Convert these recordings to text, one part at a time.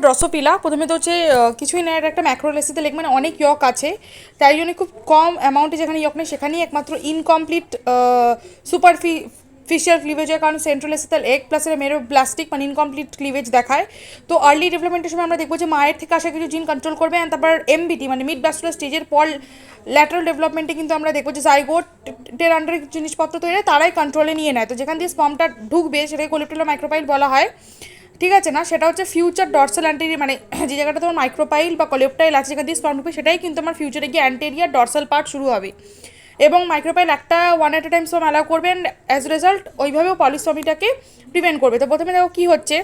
Drosophila প্রথমে তো হচ্ছে কিছুই না, একটা ম্যাক্রোলেসিতে লেগ মানে অনেক ইয়ক আছে, তাই জন্য খুব কম অ্যামাউন্টে যেখানে ইয়ক নেই সেখানেই একমাত্র ইনকমপ্লিট ফিশিয়াল ক্লিভেজ হয়, কারণ সেন্ট্রাল এসিতাল এগ প্লাস এর মেরোব্লাস্টিক মানে ইনকমপ্লিট ক্লিভেজ দেখায়। তো আর্লি ডেভেলপমেন্টের সময় আমরা দেখবো যে মায়ের থেকে আসা কিছু জিন কন্ট্রোল করবে, অ্যান্ড তারপর এমবিটি মানে মিড ব্লাস্টুলার স্টেজের পর ল্যাটারাল ডেভেলপমেন্টে কিন্তু আমরা দেখবো যে জাইগোটের আন্ডারে জিনিসপত্র তৈরি হয়, তারাই কন্ট্রোলে নিয়ে নেয়। তো যেখান দিয়ে স্পামটা ঢুকবে সেটাকে কোলিপ্টিলা মাইক্রোপাইল বলা হয়, ঠিক আছে না? সেটা হচ্ছে ফিউচার ডর্সাল অ্যান্টেরিয়ার, মানে যে জায়গাটা তোমার মাইক্রোপাইল বা কলেপ্টাইল আছে যেখান দিয়ে স্পাম ঢুকবে সেটাই কিন্তু আমার ফিউচারে গিয়ে অ্যান্টেরিয়ার ডর্সাল পার্ট শুরু হবে। এবং মাইক্রোপাইল একটা one at a time sperm allow করবেন, অ্যাজ রেজাল্ট ওইভাবেও পলিসমিটাকে প্রিভেন্ট করবে। তো প্রথমে দেখো কী হচ্ছে,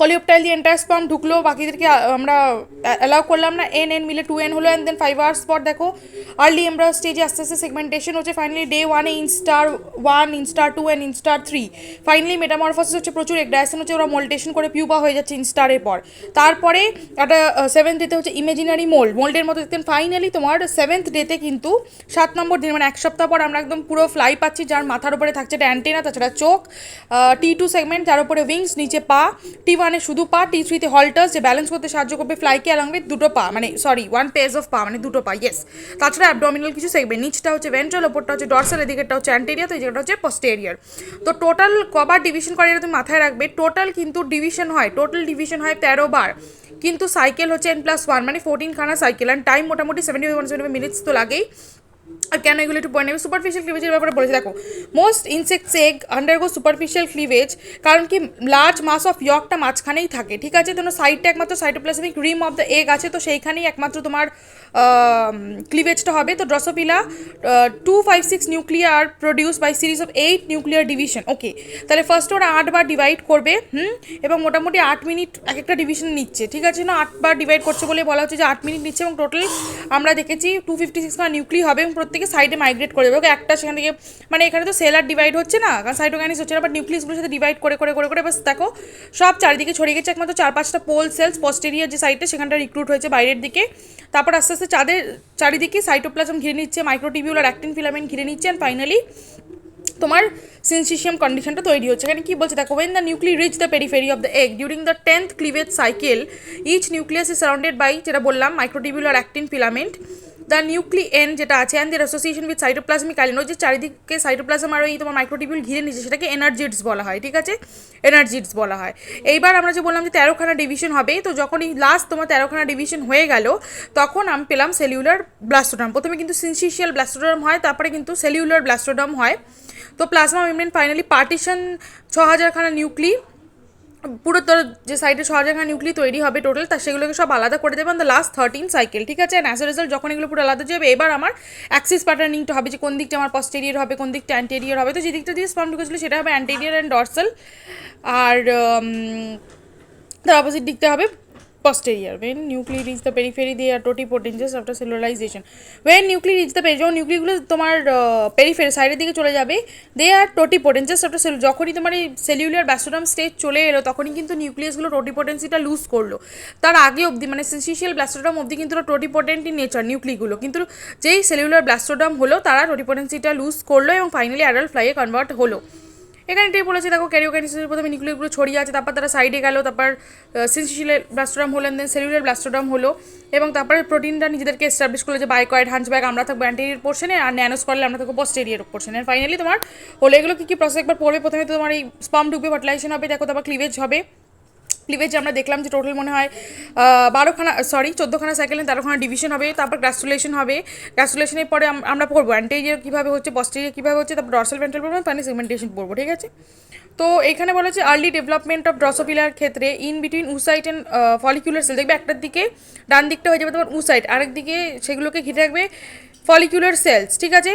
কলিওপটাইল দিয়ে এন্টার স্পাম ঢুকলো, বাকিদেরকে আমরা অ্যালাউ করলাম না, এন মিলে 2n হলো, অ্যান্ড দেন 5 আওয়ার্স পর দেখো আর্লি এমব্রাস স্টেজে আস্তে আস্তে সেগমেন্টেশন হচ্ছে, finally day 1 instar 1 instar 2 and instar 3, finally metamorphosis হচ্ছে, প্রচুর এগ্রাইসন হচ্ছে, ওরা মোল্টেশন করে পিউপা হয়ে যাচ্ছে ইনস্টারের পর। তারপরে একটা 7th ডেতে হচ্ছে ইমেজিনারি মোল্ডের মতো দেখতেন, ফাইনালি তোমার 7th ডেতে কিন্তু 7 নম্বর দিন মানে এক সপ্তাহ পর আমরা একদম পুরো ফ্লাই পাচ্ছি, যার মাথার উপরে থাকছে একটা অ্যান্টেনা, তাছাড়া চোখ, T2 সেগমেন্ট, যার উপরে উইংস, নিচে পা, T1 শুধু পা, T3 হল্টার্স যে ব্যালেন্স করতে সাহায্য করবে ফ্লাইকে, অ্যালং উইথ দুটো পা মানে সরি 1 পেয়ার্স অফ পা মানে দুটো পা, ইয়েস। তাছাড়া অ্যাবডোমিনাল কিছু সেগমেন্ট, নিচটা হচ্ছে ভেন্ট্রাল, ওপরটা হচ্ছে ডরসাল, এদিকেটা হচ্ছে অ্যান্টেরিয়ার, তো এই জায়গাটা হচ্ছে পস্টেরিয়ার। তো টোটাল কবার ডিভিশন করে এটা তুমি মাথায় রাখবে, টোটাল কিন্তু ডিভিশন হয় 13 বার, কিন্তু সাইকেল হচ্ছে n+1 মানে 14 খানা সাইকেল, অ্যান্ড টাইম মোটামুটি 75 মিনিটস তো লাগেই। আর কেন এগুলো একটু পয়েন্ট নেবে, সুপারফিশিয়াল ক্লিভেজের ব্যাপারে বলেছে দেখো, most insects egg undergo superficial cleavage, কারণ কি লার্জ মাস অফ ইয়কটা মাঝখানেই থাকে, ঠিক আছে? তো সাইডটা একমাত্র cytoplasmic rim of the egg আছে, তো সেইখানেই একমাত্র তোমার ক্লিভেজটা হবে। তো Drosophila 256 nuclear produce by series of 8 nuclear division, okay. তাহলে ফার্স্ট ওরা 8 বার ডিভাইড করবে, এবং মোটামুটি 8 মিনিট এক একটা ডিভিশন নিচ্ছে, ঠিক আছে না? 8 বার ডিভাইড করছে বলে বলা হচ্ছে যে 8 মিনিট নিচ্ছে, এবং টোটাল আমরা দেখেছি 256 খানা নিউক্লি হবে, এবং প্রত্যেকে সাইডে মাইগ্রেট করে দেবে, ওকে একটা সেখান থেকে, মানে এখানে তো সেল আর ডিভাইড হচ্ছে না, কারণ সাইটোকাইনিস হচ্ছে না, বাট নিউক্লিয়াসগুলোর সাথে ডিভাইড করে করে করে করে বাস দেখো সব চারিদিকে ছড়িয়ে গেছে, একমাত্র 4-5টা পোল সেলস পস্টেরিয়ার যে সাইডে সেখানটা রিক্রুট হয়েছে বাইরের দিকে, তারপর আস্তে আস্তে চারিদিকে সাইটোপ্লাজম ঘিরে নিচ্ছে, মাইক্রোটিবিউলার অ্যাক্টিন ফিলামেন্ট ঘিরে নিচ্ছে, অ্যান্ড ফাইনালি তোমার সিনসিশিয়াম কন্ডিশনটা তৈরি হচ্ছে। এখানে কি বলছে দেখো, when the nuclei reach the periphery of the egg during the 10th cleavage cycle, each nucleus is surrounded by যেটা বললাম microtubular actin filament, the nuclei এন যেটা আছে, and their association with cytoplasmic island, ওই যে চারিদিকে সাইটোপ্লাজম আর ওই তোমার মাইক্রোটিবিউল ঘিরে নিচ্ছে সেটাকে এনার্জিডস বলা হয়, ঠিক আছে? এনার্জিডস বলা হয়। এইবার আমরা যে বললাম যে 13খানা ডিভিশন হবে, তো যখনই লাস্ট তোমার 13খানা ডিভিশন হয়ে গেল তখন আমি পেলাম সেলিউলার ব্লাস্টোডার্ম। প্রথমে কিন্তু সিনসিশিয়াল ব্লাস্টোডার্ম হয়, তারপরে কিন্তু সেলিউলার ব্লাস্টোডার্ম হয়। তো প্লাজমা মেমব্রেন ফাইনালি পার্টিশন 6000 খানা নিউক্লি, পুরো তোর যে সাইডে 6000 খানা নিউক্লি তৈরি হবে টোটাল, তা সেগুলোকে সব আলাদা করে দেবেন দ্য লাস্ট 13 সাইকেল, ঠিক আছে? অ্যান্ড অ্যাজ এ রেজাল্ট যখন এগুলো পুরো আলাদা যাবে, এবার আমার অ্যাক্সিস প্যাটার্নিংটা হবে যে কোন দিকটা আমার পস্টেরিয়র হবে, কোন দিকটা অ্যান্টেরিয়র হবে। তো যে দিকটা দিয়ে স্পাম ঢুকেছিল সেটা হবে অ্যান্টেরিয়র অ্যান্ড ডর্সাল, আর তার অপোজিট দিকটা হবে posterior. When nuclei reach the periphery they are totipotentes after cellularization. When nuclei reach the periphery, যখন নিউক্লিগুলো তোমার পেরিফেরি সাইডের দিকে চলে যাবে, দে আর টোটিপোটেন্সেস আফটার সেল, যখনই তোমার এই সেলিউলার ব্লাস্টোডার্ম স্টেজ চলে এলো তখনই কিন্তু নিউক্লিয়াসগুলো টোটিপোটেন্সিটা লুজ করলো। তার আগে অবধি মানে সিনসিশিয়াল ব্লাস্টোডার্ম অবধি কিন্তু টোটিপোটেন্ট ইন নেচার নিউক্লিগুলো, কিন্তু যেই সেলিউলার ব্লাস্টোডার্ম হলো তারা টোটিপোটেন্সিটা লুজ করলো এবং ফাইনালি অ্যাডাল্ট ফ্লাইয়ে কনভার্ট হলো। এখানে এটাই বলেছে দেখো, ক্যারিওকাইনেসিসের প্রথমে নিউক্লিয়াসগুলো ছড়িয়ে আছে, তারপর তারা সাইডে গেল, তারপর সিনসিশিয়াল ব্লাস্টোডার্ম হলো, দেন সেলুলার ব্লাস্টোডার্ম হলো, এবং তারপরে প্রোটিনটা নিজেদেরকে এস্টাবলিশ করলো যে বাইকয়েড হাঞ্চব্যাক আমরা থাকবো অ্যান্টেরিয়র পোর্শনে, আর ন্যানোস্কলে আমরা থাকবো পস্টেরিয়র পোর্শনে। ফাইনালি তোমার হলো এগুলো কী প্রসেস একবার পড়বে। প্রথমে তো তোমার এই স্পাম ঢুকবে, ফার্টিলাইজেশন হবে, দেখো তারপর ক্লিভেজ হবে। ক্লিভেজে আমরা দেখলাম যে টোটাল মনে হয় 14খানা সাইকেল, 13খানা ডিভিশন হবে, তারপর গ্রাস্টুলেশন হবে। গ্রাস্টুলেশনের পরে আমরা পড়বো অ্যান্টেরিয়র কীভাবে হচ্ছে, পস্টেরিয়র কীভাবে হচ্ছে, তারপর ডর্সাল ভেন্ট্রাল পড়বো, ফাইনালি সেগমেন্টেশন পড়বো, ঠিক আছে? তো এখানে বলা হচ্ছে আর্লি ডেভেলপমেন্ট অফ ড্রসোফিলার ক্ষেত্রে in between oocyte and follicular cell, দেখবে একটার দিকে ডান দিকটা হয়ে যাবে তোমার উসাইট, আরেক দিকে সেগুলোকে ঘিরে রাখবে ফলিকুলার সেলস, ঠিক আছে?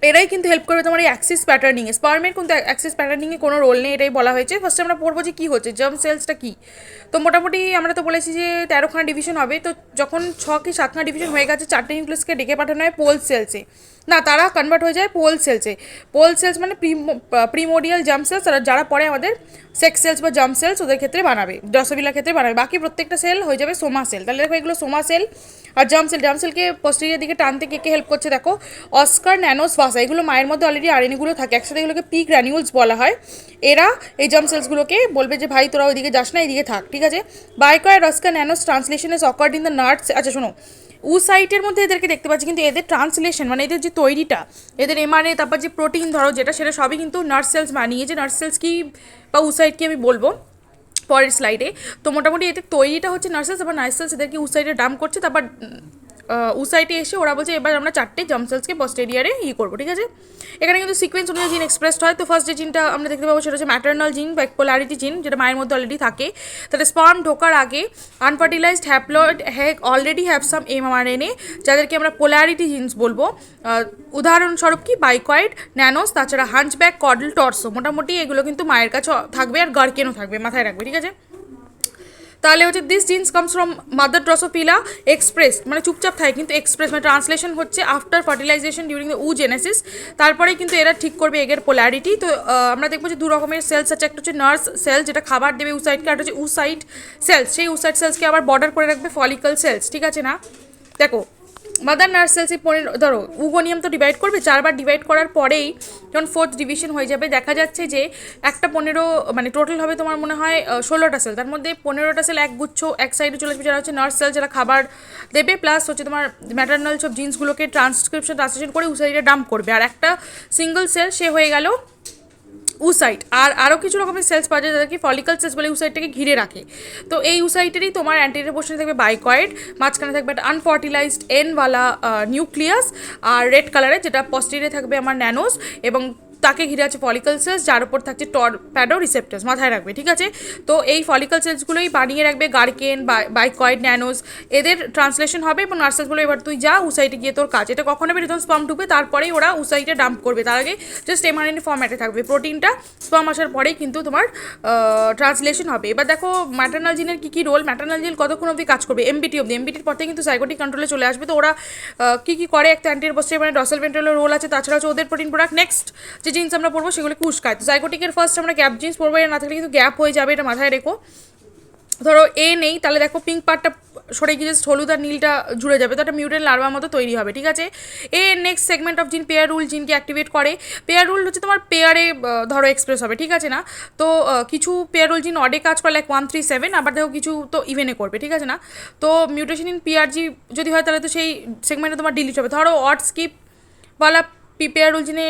এরাই কিন্তু হেল্প করবে তোমার এই অ্যাক্সিস প্যাটার্নিংয়ে। স্পার্মের কিন্তু অ্যাক্সিস প্যাটার্নিংয়ে কোনো রোল নেই, এটাই বলা হয়েছে। ফার্স্টে আমরা পড়বো যে কী হচ্ছে জার্ম সেলসটা কী। তো মোটামুটি আমরা তো বলেছি যে 13খানা ডিভিশন হবে, তো যখন 6 কি 7খানা ডিভিশন হয়ে গেছে 4টে নিউক্লিয়াসকে ডেকে পাঠানো হয় পোল সেলসে, না তারা কনভার্ট হয়ে যায় পোল সেলসে। পোল সেলস মানে প্রিমোডিয়াল জার্ম সেলস, যারা পরে আমাদের সেক্স সেলস বা জার্ম সেলস ওদের ক্ষেত্রে বানাবে, ড্রসোফিলার ক্ষেত্রে বানাবে। বাকি প্রত্যেকটা সেল হয়ে যাবে সোমা সেল। তাহলে দেখো এগুলো সোমা সেল আর জার্ম সেলকে পোস্টেরিয়র দিকে টানতে কে হেল্প করছে দেখো, অস্কার ন্যানোস স্পমাসা, এগুলো মায়ের মধ্যে অলরেডি আরএনএগুলো থাকে একসাথে, এগুলোকে পি গ্র্যানিউলস বলা হয়। এরা এই জার্ম সেলসগুলোকে বলবে যে ভাই তোরা ওইদিকে যাস না, এইদিকে থাক, ঠিক আছে। বাইকয়েড রস্কা nanos translation is occurred in the nurse. আচ্ছা শোনো, সাইটের মধ্যে এদেরকে দেখতে পাচ্ছি, কিন্তু এদের ট্রান্সলেশন মানে এদের যে তৈরিটা, এদের এমআরএনএ তারপর যে প্রোটিন ধরো যেটা, সেটা সবই কিন্তু নার্স সেলস বানিয়েছে। নার্স সেলস কি বা সাইট কি আমি বলবো পরের স্লাইডে। তো মোটামুটি এদের তৈরিটা হচ্ছে নার্স সেলস, আবার নার্স সেলস এদেরকে সাইডে ডাম্প করছে, তারপর সাইটে এসে ওরা বলছে এবার আমরা 4টে জার্ম সেলসকে পস্টেরিয়ারে করবো, ঠিক আছে। এখানে কিন্তু সিকোয়েন্স অনুযায়ী জিন এক্সপ্রেসড হয়। তো ফার্স্ট যে জিনটা আমরা দেখতে পাবো সেটা হচ্ছে ম্যাটার্নাল জিন বা পোলারিটি জিন, যেটা মায়ের মধ্যে অলরেডি থাকে। তাহলে স্পার্ম ঢোকার আগে unfertilized haploid already have some mRNA, যাদেরকে আমরা পোলারিটি জিনস বলবো। উদাহরণস্বরূপ কি বাইকয়েড, ন্যানোস, তাছাড়া হাঞ্চব্যাক, কডল, টর্সো, মোটামুটি এগুলো কিন্তু মায়ের কাছে থাকবে, আর গার্কেনও থাকবে, মাথায় রাখবে, ঠিক আছে। তাহলে হচ্ছে this genes comes from mother drosophila express, মানে চুপচাপ থাকে কিন্তু এক্সপ্রেস মানে ট্রান্সলেশন হচ্ছে after fertilization during the genesis. তারপরেই কিন্তু এরা ঠিক করবে এগের পোলারিটি। তো আমরা দেখবো যে দু রকমের সেলস আছে, একটা হচ্ছে নার্স সেলস যেটা খাবার দেবে উসাইটকে, আর হচ্ছে উসাইট সেলস, সেই উসাইট সেলসকে আবার বর্ডার করে রাখবে ফলিকল সেলস, ঠিক আছে না। দেখো মাদার নার্স সেলসে ধরো উগোনিয়াম তো ডিভাইড করবে, 4বার ডিভাইড করার পরেই যখন 4th ডিভিশন হয়ে যাবে দেখা যাচ্ছে যে একটা 15 মানে টোটাল হবে তোমার মনে হয় 16টা সেল, তার মধ্যে 15টা সেল একগুচ্ছ এক সাইডে চলে আসবে, যারা হচ্ছে নার্স সেল, যারা খাবার দেবে, প্লাস হচ্ছে তোমার ম্যাটার্নাল সব জিন্সগুলোকে ট্রান্সলেশন করে উসাইডে ডাম্প করবে, আর একটা সিঙ্গল সেল সে হয়ে গেল উসাইট। আর আরও কিছু রকমের সেলস পাওয়া যায় যাদেরকে ফলিকল সেলস বলে, উসাইটটাকে ঘিরে রাখে। তো এই উসাইটেরই তোমার অ্যান্টেরিয়র পোর্শনে থাকবে বাইকয়েড, মাঝখানে থাকবে একটা আনফার্টিলাইজড এনওয়ালা নিউক্লিয়াস, আর রেড কালারের যেটা পস্টেরিয়রে থাকবে আমার ন্যানোস, এবং তাকে ঘিরে আছে ফলিকল সেলস, যার উপর থাকছে টরপ্যাডো রিসেপ্টার্স, মাথায় রাখবে, ঠিক আছে। তো এই ফলিকল সেলসগুলোই বানিয়ে রাখবে গার্কেন, বাইকয়েড, ন্যানোস, এদের ট্রান্সলেশন হবে, এবং নার্সেলসগুলো এবার তুই যা উসাইটে গিয়ে তোর কাজ। এটা কখন হবে? যখন স্পার্ম ঢুকবে তারপরেই ওরা উসাইটে ডাম্প করবে, তার আগে জাস্ট এমআরএনএ ফর্ম্যাটে থাকবে। প্রোটিনটা স্পার্ম আসার পরেই কিন্তু তোমার ট্রান্সলেশন হবে। এবার দেখো ম্যাটার্নাল জিনের কী কী রোল, ম্যাটার্নাল জিন কতক্ষণ অবধি কাজ করবে, এমবিটি অবধি, এমবিটির পর থেকে কিন্তু সাইকোটিক কন্ট্রোলে চলে আসবে। তো ওরা কী কী করে, একটা অ্যান্টির বসে মানে ডসেল ভেন্ট্রালের রোল আছে, তাছাড়া হচ্ছে ওদের প্রোটিন প্রোডাক্ট। নেক্সট যে জিন্স আমরা পড়বো সেগুলোকে উস্কায়। তো সাইকোটিকের ফার্স্ট আমরা গ্যাপ জিন্স পড়বো, এর না থাকলে কিন্তু গ্যাপ হয়ে যাবে, এটা মাথায় রেখো। ধরো এ নেই, তাহলে দেখো পিঙ্ক পার্টটা সরে গিয়ে জাস্ট হলুদ আর নীলটা জুড়ে যাবে, তো একটা মিউটেন্ট লার্ভার মতো তৈরি হবে, ঠিক আছে। নেক্সট সেগমেন্ট অফ জিন পেয়ার রুল জিনকে অ্যাক্টিভেট করে। পেয়ার রুল হচ্ছে তোমার পেয়ারে ধরো এক্সপ্রেস হবে, ঠিক আছে না। তো কিছু পেয়ার রুল জিন অডে কাজ করে, লাইক 1, 3, 7, আবার দেখো কিছু তো ইভেনে করবে, ঠিক আছে না। তো মিউটেশন ইন পিআরজি যদি হয় তাহলে তো সেই সেগমেন্টে তোমার ডিলিট হবে। ধরো অড স্কিপ বলা পেয়ার রুল জিনে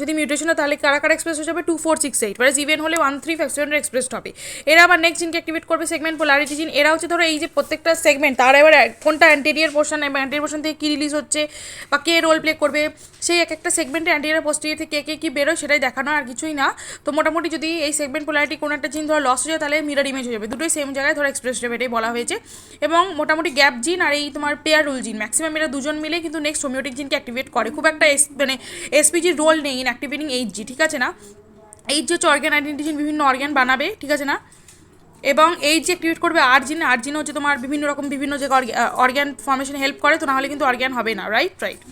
যদি মিউটেশন হয় তাহলে কারা কারা এক্সপ্রেস হয়ে যাবে 2, 4, 6, 8, মানে ইভেন হলে 1, 3, 5, 7 এক্সপ্রেসড হবে। এরা আবার নেক্সট জিনকে অ্যাক্টিভেট করবে সেগমেন্ট পোলারিটি জিন। এরা হচ্ছে ধরো এই যে প্রত্যেকটা সেগমেন্ট তার এবার কোনটা অ্যান্টেরিয়ার পোর্শন এবং অ্যান্টেরিয়ার পোর্শন থেকে কী রিলিজ হচ্ছে বা কে রোল প্লে করবে, সেই এক একটা সেগমেন্টে অ্যান্টেরিয়ার পোস্টেরিয়ার থেকে কে কী বেরোয় সেটাই দেখানো, আর কিছুই না। তো মোটামুটি যদি এই সেগমেন্ট পোলারিটি কোনো একটা জিন ধরো লস হয়ে যায় তাহলে মিরর ইমেজ হয়ে যাবে, দুটোই সেম জায়গায় ধরো এক্সপ্রেস হবে, এটাই বলা হয়েছে। এবং মোটামুটি গ্যাপ জিন আর এই তোমার পেয়ার রুল জিন ম্যাক্সিমাম এরা দুজন মিলে কিন্তু নেক্সট হোমিওটিক জিনকে অ্যাক্টিভেট করে। খুব একটা মানে এসপিজির রোল নেই ইন অ্যাক্টিভেটিং এইচ জি, ঠিক আছে না। এইচ যে হচ্ছে অর্গ্যান আইডেন্টিটি, বিভিন্ন অর্গ্যান বানাবে, ঠিক আছে না। এবং এইচ যে অ্যাক্টিভেট করবে আর জিন হচ্ছে তোমার বিভিন্ন রকম বিভিন্ন যে অর্গ্যান ফর্মেশনে হেল্প করে, তো নাহলে কিন্তু অর্গ্যান হবে না, রাইট।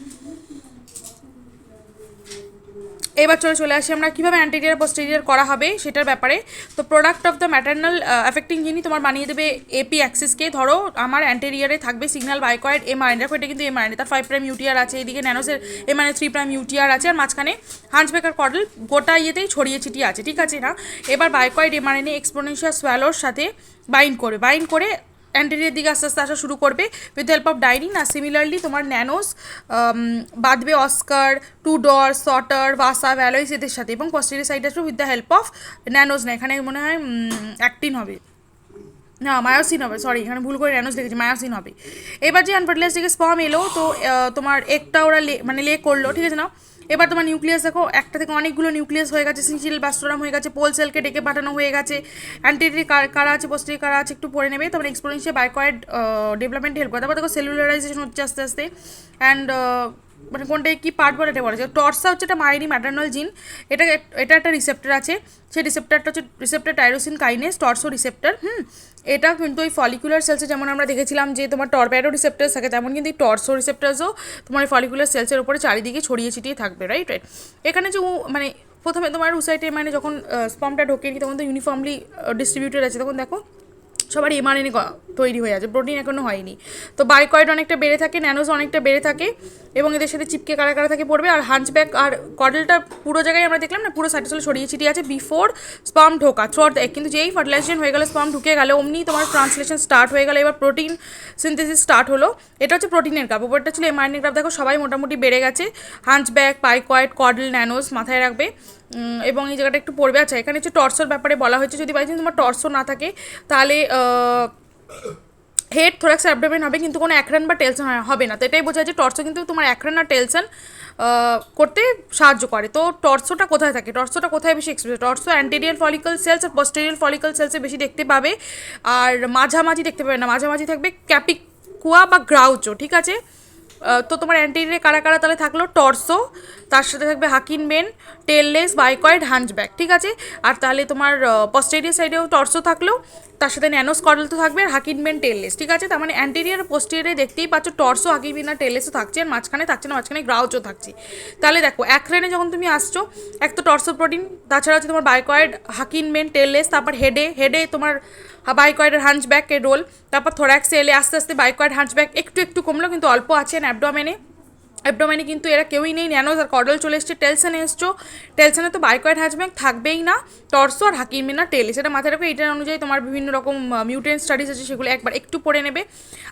এবার চলে আসি আমরা কীভাবে অ্যান্টেরিয়ার পোস্টেরিয়ার করা হবে সেটার ব্যাপারে। তো product of the maternal affecting জিনই তোমার বানিয়ে দেবে এপি অ্যাক্সিসকে। ধরো আমার অ্যান্টেরিয়ারে থাকবে সিগন্যাল বাইকয়েড এমআরএনএ, দেখো এটা কিন্তু এমআরএনএ, তার 5' ইউটিআর আছে, এদিকে ন্যানোসের এমআরএনএ 3' ইউটিআর আছে, আর মাঝখানে হাঞ্চব্যাক আর কডল গোটা ইয়েতেই ছড়িয়ে ছিটিয়ে আছে, ঠিক আছে না। এবার বাইকয়েড এমআরএনএ এক্সপোনেনশিয়াল স্ভ্যালোর সাথে বাইন্ড করে অ্যান্টেরিয়ার দিকে আস্তে আস্তে আসা শুরু করবে উইথ হেল্প অফ ডাইনিন। আর সিমিলারলি তোমার ন্যানোস বাঁধবে অস্কার, টুডর, সটার, ভাসা, ভ্যালোইস এদের সাথে, এবং পস্টেরিয়র সাইড আসবে উইথ দ্য হেল্প অফ ন্যানোস না, এখানে মনে হয় অ্যাক্টিন হবে, না মায়োসিন হবে, সরি এখানে ভুল করে ন্যানোস লিখেছি, মায়োসিন হবে। এবার যে আনফার্টিলাইজ থেকে স্পার্ম এলো, তো তোমার একটা ওরা লে করলো, ঠিক আছে না। এবার তোমার নিউক্লিয়াস দেখো একটা থেকে অনেকগুলো নিউক্লিয়াস হয়ে গেছে, সিনসিল ব্যাস্টোরাম হয়ে গেছে, পোল সেলকে ডেকে পাঠানো হয়ে গেছে, অ্যান্টেরিয়র কারা আছে, পোস্টেরিয়র কারা আছে একটু পড়ে নেবে। তারপরে এক্সপোনেনশিয়াল বাইকয়েড ডেভেলপমেন্ট হেল্প করে। তারপর দেখো সেলুলারাইজেশন হচ্ছে আস্তে আস্তে, অ্যান্ড মানে কোনটায় কী পার্ট বলে এটা বলা যায়। টর্সা হচ্ছে একটা মায়েরই ম্যাটার্নাল জিন, এটা একটা রিসেপ্টার আছে, সেই রিসেপ্টারটা হচ্ছে receptor tyrosine kinase, torso receptor. এটা কিন্তু ওই ফলিকুলার সেলসে যেমন আমরা দেখেছিলাম যে তোমার টরপ্যাডো রিসেপ্টার্স থাকে, তেমন কিন্তু এই টর্সো রিসেপ্টার্সও তোমার ফলিকুলার সেলসের উপরে চারিদিকে ছড়িয়ে ছিটিয়ে থাকবে, রাইট। এখানে যে মানে প্রথমে তোমার উসাইটে মানে যখন স্পার্মটা ঢোকে তখন তো ইউনিফর্মলি ডিস্ট্রিবিউটেড আছে, তখন দেখো সবার এমআরএনএ তৈরি হয়ে আছে, প্রোটিন এখনও হয়নি। তো বাইকয়েড অনেকটা বেড়ে থাকে, ন্যানোজ অনেকটা বেড়ে থাকে এবং এদের সাথে চিপকে কারা কারা থাকে পড়বে। আর হাঞ্চব্যাক আর কডলটা পুরো জায়গায় আমরা দেখলাম না, পুরো সাইটোসলে ছড়িয়ে ছিটিয়ে আছে বিফোর স্পার্ম ঢোকা থ্রু আউট দ্য এগ। কিন্তু যেই ফার্টিলাইজেশন হয়ে গেলে, স্পার্ম ঢুকে গেলে, অমনি তোমার ট্রান্সলেশন স্টার্ট হয়ে গেলে, এবার প্রোটিন সিনথেসিস স্টার্ট হলো। এটা হচ্ছে প্রোটিনের গ্রাফ, ওপরটা ছিল এমআরএনএ গ্রাফ। দেখো সবাই মোটামুটি বেড়ে গেছে, হাঞ্চব্যাক, পাইকয়েড, কডল, ন্যানোজ মাথায় রাখবে এবং এই জায়গাটা একটু পড়বে। আচ্ছা, এখানে হচ্ছে টর্সোর ব্যাপারে বলা হয়েছে, যদি বাই চান্স তোমার টর্সো না থাকে তাহলে হেড, থোরাক্স, অ্যাবডোমেন হবে, কিন্তু কোনো অ্যাক্রান বা টেলসন হবে না। তো এটাই বোঝা যায় টর্সো কিন্তু তোমার অ্যাক্রান আর টেলসন করতে সাহায্য করে। তো টর্সোটা কোথায় থাকে, টর্সোটা কোথায় বেশি express? Torso anterior follicle cells আর পোস্টেরিয়ার ফলিকল সেলসে বেশি দেখতে পাবে, আর মাঝামাঝি দেখতে পাবে না, মাঝামাঝি থাকবে ক্যাপিকুয়া বা গ্রাউচো, ঠিক আছে। তো তোমার অ্যান্টেরিয়ারে কারা কারা তাহলে থাকলো? টর্সো, তার সাথে থাকবে হাকিনবেন, টেললেস, বাইকয়েড, হাঞ্চব্যাক, ঠিক আছে। আর তাহলে তোমার পস্টেরিয়ার সাইডেও টর্সো থাকলো, তার সাথে ন্যানোস কডল তো থাকবে, আর হাকিনবেন, টেললেস, ঠিক আছে। তার মানে অ্যান্টেরিয়ার পোস্টেরিয়ারে দেখতেই পাচ্ছ টর্সো, হাকিনবেন আর টেললেসও থাকছে, আর মাঝখানে থাকছে না, মাঝখানে গ্রাউচও থাকছে। তাহলে দেখো অ্যাক্রেনে যখন তুমি আসছো, এক তো টর্সো প্রোটিন, তাছাড়া হচ্ছে তোমার বাইকয়েড, হাকিনবেন, টেললেস, তারপর হেডে তোমার বাইকয়েড আর হাঞ্চব্যাকের রোল, তারপর থোরাক্সে এলে আস্তে আস্তে বাইকয়েড, হাঞ্চব্যাক একটু একটু কমলো, কিন্তু অল্প আছে। অ্যাবডোমেনে কিন্তু এরা কেউই নেই, ন্যানোজ আর কডল চলে এসছে। টেলসনে এসছো, টেলসনে তো বাইকয়েড, হাঞ্চব্যাক থাকবেই না, টর্সো আর হাকিনবেন আর টেললেস, এটা মাথায় রাখবে। এটার অনুযায়ী তোমার বিভিন্ন রকম মিউটেন্ট স্টাডিজ আছে, সেগুলো একবার একটু পড়ে নেবে।